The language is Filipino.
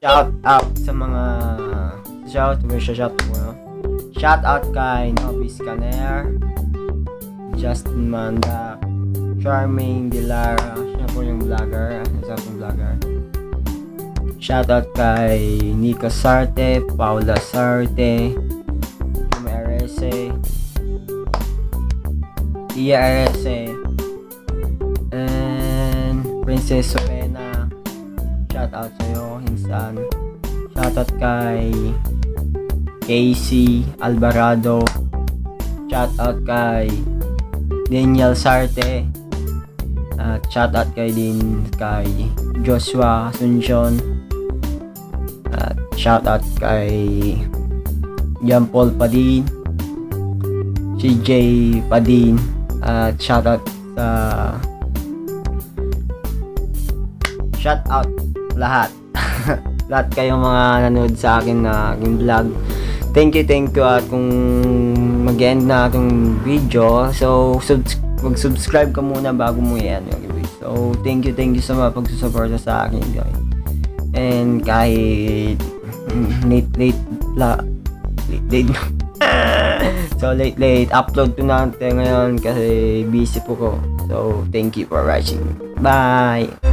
Shout out sa mga shout out kay Nobis Caner, Justin Manda, Charming Dilara, siya po yung vlogger, isa pong vlogger. Shout out kay Nico Sarte, Paula Sarte, Kim RSA, Tia RSA, and Princess Sopena. Shout out sa'yo, Hinsan. Shout out kay Casey Alvarado. Shout out kay Daniel Sarte. At shout out kay Joshua Asuncion. At shout out kay Jean Paul Padin, CJ Padin. At shout out lahat. Lahat kayong mga nanood sa akin na aking vlog. Thank you at kung mag-end na itong video, so mag-subscribe ka muna bago mo yan. So thank you sa mga pagsusuporta sa akin, guys. And kahit late so late upload to natin ngayon kasi busy po ko. So thank you for watching. Bye.